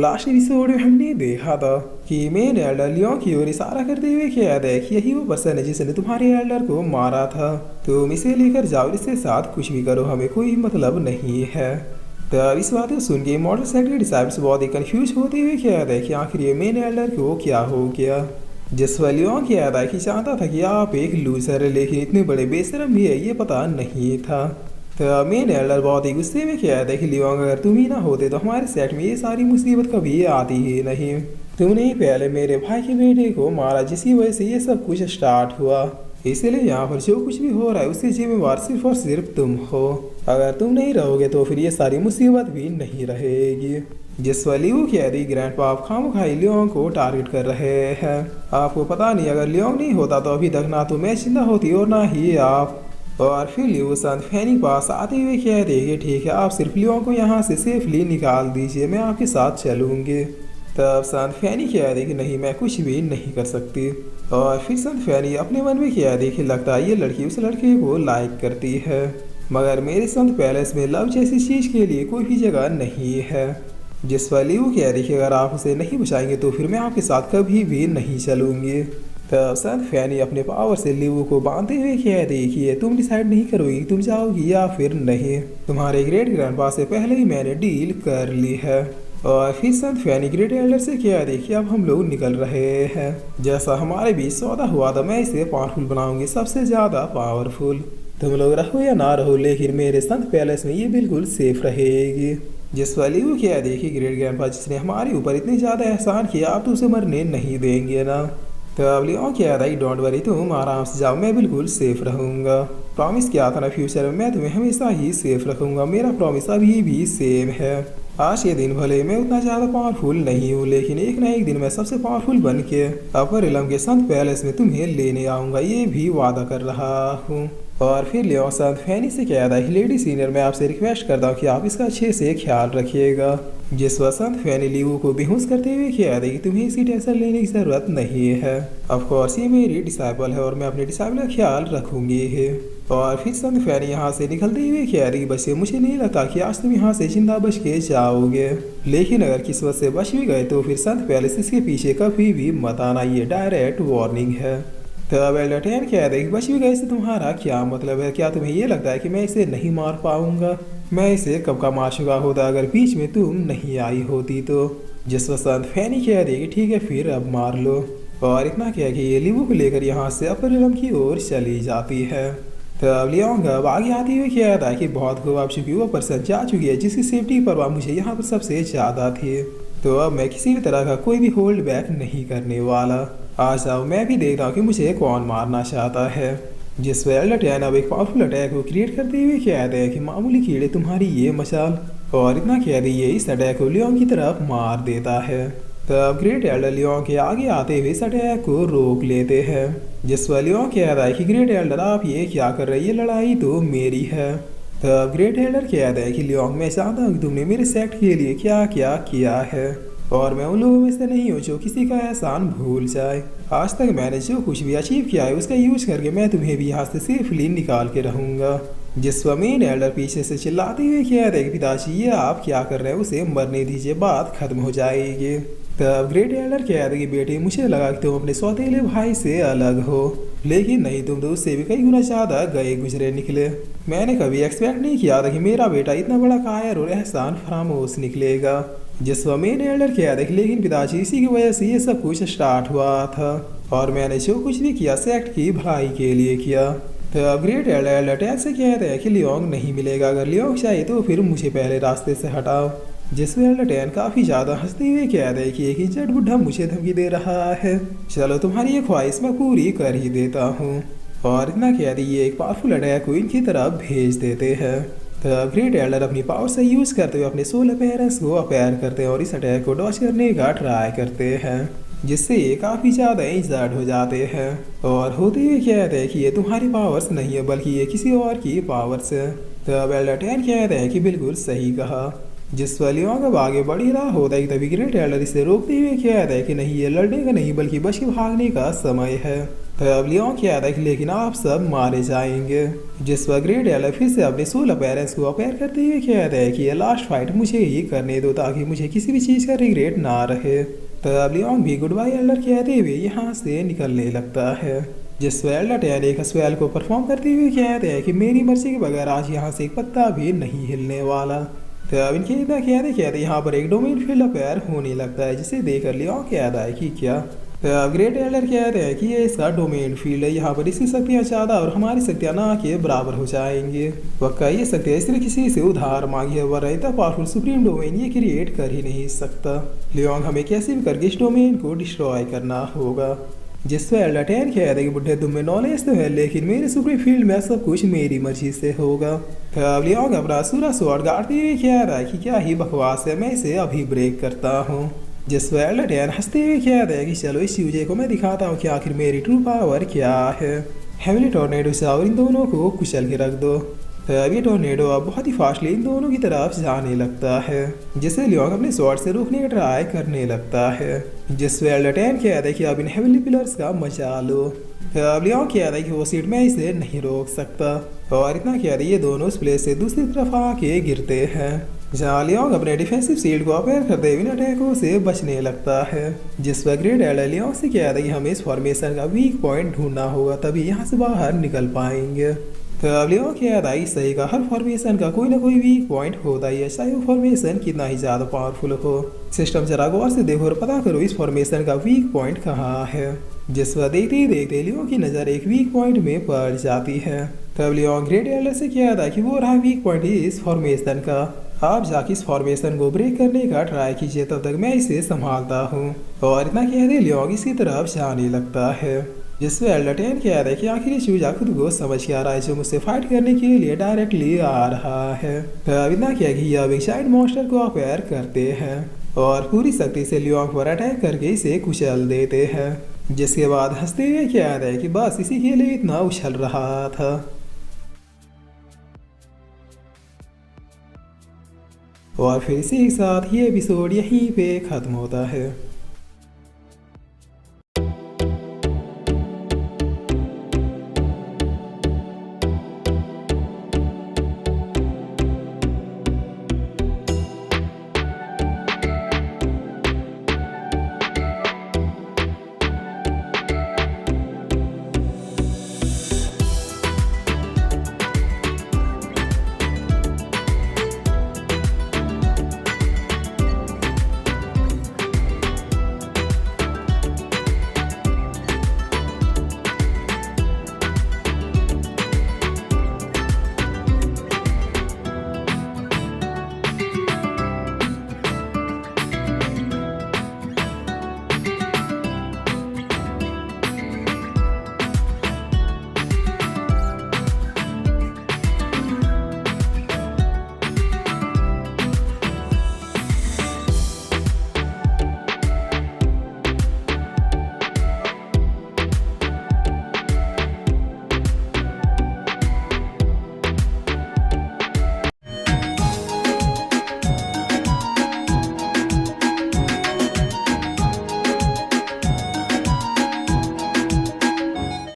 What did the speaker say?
Last episode में हमने देखा था कि मेन एल्डर लियोन की ओर इशारा करते हुए कहता है कि यही वो पर्सन है जिसने तुम्हारे एल्डर को मारा था। तुम इसे लेकर जाओ, इसके साथ कुछ भी करो, हमें कोई मतलब नहीं है। तब इस बात को सुन के मॉडल सेक्रेटरी डिसाइप्स बहुत ही कंफ्यूज होते हुए कहता है कि आखिर ये मेन एल्डर को क्या हो गया। जिस पर लियोन कहता है कि चाहता था कि आप एक लूजर है, लेकिन इतने बड़े बेशरम भी है ये पता नहीं था। तो मेन एल्डर बहुत ही गुस्से में कहता है कि लियोंग, अगर तुम ही ना होते तो हमारे सेट में ये सारी मुसीबत कभी आती ही नहीं। तुमने ही पहले मेरे भाई के बेटे को मारा, जिसकी वजह से ये सब कुछ स्टार्ट हुआ। इसलिए यहाँ पर जो कुछ भी हो रहा है उसकी जिम्मेवार सिर्फ और सिर्फ तुम हो। अगर तुम नहीं रहोगे तो फिर ये सारी मुसीबत भी नहीं रहेगी। जिस पर लियो कह दी, ग्रैंडपा आप खामखाई लियोंग को टारगेट कर रहे हैं। आपको पता नहीं, अगर लियोंग नहीं होता तो अभी तक ना तो मैं जिंदा होती और ना ही आप। और फिर लियो संत फैनी पास आते हुए कह देंगे, ठीक है आप सिर्फ लियोंग को यहाँ से सेफली निकाल दीजिए, मैं आपके साथ चलूँगी। तब संत फैनी कह दे कि नहीं, मैं कुछ भी नहीं कर सकती। और फिर संत फैनी अपने मन में कह दे कि लगता है ये लड़की उस लड़के को लाइक करती है, मगर मेरे संत पैलेस में लव जैसी चीज़ के लिए कोई भी जगह नहीं है। जिस पर लियो कह रही कि अगर आप उसे नहीं बचाएंगे तो फिर मैं आपके साथ कभी भी नहीं चलूँगी। तब संत फैनी अपने पावर से लियो को बांधते हुए कह दी कि ये तुम डिसाइड नहीं करोगी तुम जाओगी या फिर नहीं, तुम्हारे ग्रेट ग्रैंडपा से पहले ही मैंने डील कर ली है। और फिर संत फैनी ग्रेट एल्डर से कह दी कि अब हम लोग निकल रहे हैं, जैसा हमारे बीच सौदा हुआ था मैं इसे पावरफुल बनाऊंगी, सबसे ज़्यादा पावरफुल। तुम लोग रहो या ना रहो, लेकिन मेरे संत पैलेस में ये बिल्कुल सेफ रहेगी। जिस वाली वो कह दी कि ग्रेट ग्रैंडपा जिसने हमारे ऊपर इतने ज़्यादा एहसान किया आप तो उसे मरने नहीं देंगे ना। तो अब लियोन कह रहा है डोंट वरी, तुम आराम से जाओ, मैं बिल्कुल सेफ रहूँगा। प्रॉमिस किया था ना फ्यूचर में मैं तुम्हें हमेशा ही सेफ रखूँगा, मेरा प्रॉमिस अभी भी सेम है। आज के दिन भले मैं उतना ज़्यादा पावरफुल नहीं हूँ, लेकिन एक ना एक दिन मैं सबसे पावरफुल बन के अपर इलम के संत पैलेस में तुम्हें लेने आऊँगा, ये भी वादा कर रहा हूँ। और फिर लियोन संत फैनी से कहता है लेडी सीनियर, मैं आपसे रिक्वेस्ट करता हूँ कि आप इसका अच्छे से ख्याल रखिएगा। जिस वक्त संत फैनी लियो को बेहोश करते हुए कहता है कि तुम्हें इसकी टेंशन लेने की ज़रूरत नहीं है, ऑफ कोर्स ये मेरी डिसाइपल है और मैं अपने डिसाइपल का ख्याल रखूंगी है। और फिर संत फैनी यहाँ से निकलते हुए कह रही बच्चे, मुझे नहीं लगता कि आज तुम यहाँ से जिंदा बच के जाओगे, लेकिन अगर किस्मत से बच भी गए तो फिर संत पैलेस इसके पीछे कभी भी मत आना, ये डायरेक्ट वार्निंग है। तब एल्डरटेन कह रहे कि बच भी गए से तुम्हारा क्या मतलब है, क्या तुम्हें ये लगता है कि मैं इसे नहीं मार पाऊंगा? मैं इसे कब का मार चुका होता अगर बीच में तुम नहीं आई होती तो। जिस वक्त संत फैनी कह रही कि ठीक है फिर अब मार लो। और इतना कह के ये लिवो को लेकर यहाँ से अपर इलम की ओर चली जाती है। तब लियोंग अब आगे आते हुए कह रहा है कि बहुत खूब आप चुकी वो पर्सन जा चुकी है जिसकी सेफ्टी परवाह मुझे यहाँ पर सबसे ज़्यादा थी, तो अब मैं किसी भी तरह का कोई भी होल्ड बैक नहीं करने वाला। आ जाओ, मैं भी देखता हूँ कि मुझे कौन मारना चाहता है। जिस पर एल्डरटेन अब एक पावरफुल अटैक को क्रिएट करते हुए कहते हैं कि मामूली कीड़े तुम्हारी ये मशाल, और इतना कह रही है इस अटैक को लियोंग की तरफ मार देता है। तब ग्रेट एल्डर लियोंग के आगे आते हुए इस अटैक को रोक लेते हैं। जिस पर लियोंग कहता है कि ग्रेट एल्डर आप ये क्या कर रहे हैं, ये लड़ाई तो मेरी है। तब ग्रेट एल्डर कहता है कि लियोंग मैं चाहता हूँ कि तुमने मेरे सेक्ट के लिए क्या क्या किया है, और मैं उन लोगों में से नहीं हूँ जो किसी का एहसान भूल जाए। आज तक मैंने जो कुछ भी अचीव किया है उसका यूज करके मैं तुम्हें भी यहाँ से सेफली निकाल के रहूँगा। जिस पर मेन एल्डर पीछे से चिल्लाते हुए कहते हैं कि पिताजी ये आप क्या कर रहे हैं, उसे मरने दीजिए, बात खत्म हो जाएगी। तब ग्रेट एल्डर कहते हैं कि बेटे मुझे लगा कि तुम अपने सौतेले भाई से अलग हो, लेकिन नहीं, तुम तो उससे भी कई गुना ज़्यादा गए गुजरे निकले। मैंने कभी एक्सपेक्ट नहीं किया था कि मेरा बेटा इतना बड़ा कायर और एहसान फरामोश निकलेगा। जिस पर मेन एल्डर कहते हैं लेकिन पिताजी इसी की वजह से ये सब कुछ स्टार्ट हुआ था, और मैंने जो कुछ भी किया सेक्ट की भलाई के लिए किया। तो अब ग्रेट एल्डर टैग से कहते हैं कि लियोंग नहीं मिलेगा, अगर लियोंग चाहिए तो फिर मुझे पहले रास्ते से हटाओ। जिसमें एल्डरटेन काफ़ी ज़्यादा हंसते हुए कहते हैं कि एक इज्जत बुढ़ा मुझे धमकी दे रहा है, चलो तुम्हारी ये ख्वाहिश मैं पूरी कर ही देता हूँ। और इतना कह दी ये एक पावरफुल अटैक को इनकी तरफ भेज देते हैं। तो ग्रेट एल्डर अपनी पावर से यूज़ करते हुए अपने सोलर पेरेंट्स को अपेयर करते हैं और इस अटैक को डॉज करने का ट्राई करते हैं, जिससे ये काफ़ी ज़्यादा इंजर्ड हो जाते हैं। और होते हुए कहते हैं कि ये तुम्हारी पावर्स नहीं है बल्कि ये किसी और की पावर्स है। तो एल्डरटेन कहते हैं कि बिल्कुल सही कहा। जिस पर लियोंग अब आगे बढ़ ही रहा होता है तभी ग्रेट एल्डर इसे रोकते हुए कहता है कि नहीं, ये लड़ने का नहीं बल्कि बच के भागने का समय है। तब लियोंग कहता है कि लेकिन आप सब मारे जाएंगे। जिस वक्त ग्रेट एलर फिर से अपने सोलर पेरेंट्स को अपेयर करते हुए कहता है कि ये लास्ट फाइट मुझे ही करने दो ताकि मुझे किसी भी चीज़ का रिग्रेट ना रहे। तब लियोंग भी गुड बाय एल्डर कहते हुए यहाँ से निकलने लगता है। जिस वक्त एल्डर टैन एक स्पेल को परफॉर्म करते हुए कहते हैं कि मेरी मर्जी के बगैर आज यहाँ से एक पत्ता भी नहीं हिलने वाला। तब इनके इतना कहते यहाँ पर एक डोमेन फील्ड अपेयर होने लगता है, जिसे देखकर लियोंग कहता है कि क्या। तब ग्रेट एल्डर कहते हैं कि ये इसका डोमेन फील्ड है, यहाँ पर इसकी शक्तियाँ ज़्यादा और हमारी शक्तियाँ ना के बराबर हो जाएंगे। वक्का ये शक्तियाँ इसने किसी से उधार मांगी है, वरना इतना पावरफुल सुप्रीम डोमेन ये क्रिएट कर ही नहीं सकता। लियोंग हमें कैसे भी करके इस डोमेन को डिस्ट्रॉय करना होगा। जिस पर एल्डर टैन कहता है कि बुढ़े तुम में नॉलेज तो है, लेकिन मेरे सुप्रीम फील्ड में सब कुछ मेरी मर्जी से होगा। तब लियोंग अपना सूरा स्वॉर्ड गाड़ते हुए कहता है कि क्या ही बकवास है, मैं इसे अभी ब्रेक करता हूँ। जिस पर एल्डर टैन हंसते हुए कहता है कि चलो इस यूजे को मैं दिखाता हूँ कि आखिर मेरी ट्रू पावर क्या है। हेवली टॉर्नेडो से और इन दोनों को कुचल के रख दो। तब ये टॉर्नेडो अब बहुत ही फास्टली इन दोनों की तरफ जाने लगता है, जिसे लियोंग अपने स्वॉर्ड से रोकने का ट्राई करने लगता है। जिस पर एल्डर टैन कहता है कि अब इन हेवनली पिलर्स का मजा लो। अब लियोंग कहता है कि वो सीट में इसे नहीं रोक सकता, और इतना कहता है ये दोनों उस प्लेस से दूसरी तरफ आके गिरते हैं, जहाँ लियोंग अपने डिफेंसिव शील्ड को अपेयर करते हुए इन अटैकों से बचने लगता है। जिस पर ग्रेट एल्डर लियोंग से कहता है कि हमें इस फॉर्मेशन का वीक पॉइंट ढूंढना होगा, तभी यहाँ से बाहर निकल पाएंगे। तब लियोंग कहता है सही का हर फॉर्मेशन का कोई ना कोई वीक पॉइंट होता ही है, चाहे वो फॉर्मेशन कितना ही ज़्यादा पावरफुल हो। सिस्टम जरा गौर से देखो और पता करो इस फॉर्मेशन का वीक पॉइंट कहाँ है। जिस पर देखते ही देखते लियोंग की नज़र एक वीक पॉइंट में पड़ जाती है। तब लियोंग ग्रेट एल्डर से कहता है कि वो रहा वीक पॉइंट इस फॉर्मेशन का, आप जाके इस फॉर्मेशन को ब्रेक करने का ट्राई कीजिए, तब तक मैं इसे संभालता हूँ। और इतना कहते लियोंग इसी तरफ जाने लगता है। जिसमें एल्डर टैन कहता है कि आखिर ये चूजा खुद को समझ के आ रहा है, जो मुझसे फाइट करने के लिए डायरेक्टली आ रहा है। तब इतना किया कि यह एक जायंट मॉन्स्टर को अपेयर करते हैं और पूरी शक्ति से लियोंग पर अटैक करके इसे कुचल देते हैं। जिसके बाद हंसते हुए कहता है कि बस इसी के लिए इतना उछल रहा था। और फिर इसी के साथ ये एपिसोड यहीं पे खत्म होता है।